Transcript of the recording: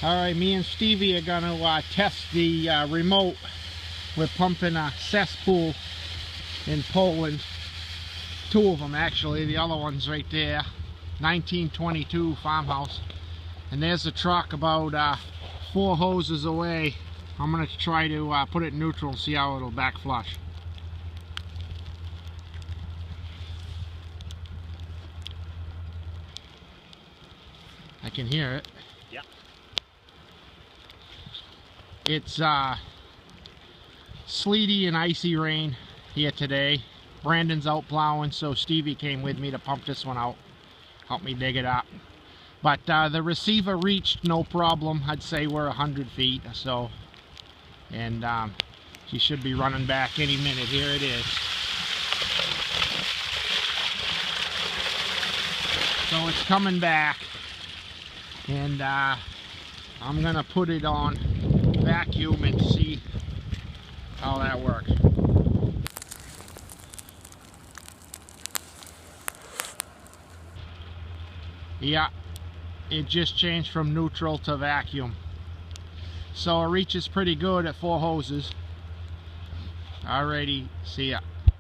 Alright, me and Stevie are gonna test the remote. We're pumping a cesspool in Poland. Two of them actually, the other one's right there. 1922 farmhouse. And there's a truck about 4 hoses away. I'm gonna try to put it in neutral and see how it'll back flush. I can hear it. Yeah. It's sleety and icy rain here today. Brandon's out plowing, so Stevie came with me to pump this one out. Help me dig it up. But the receiver reached no problem. I'd say we're 100 feet or so. And she should be running back any minute. Here it is. So it's coming back. And I'm gonna put it on vacuum and see how that works. Yeah, it just changed from neutral to vacuum. So it reaches pretty good at 4 hoses. Alrighty, see ya.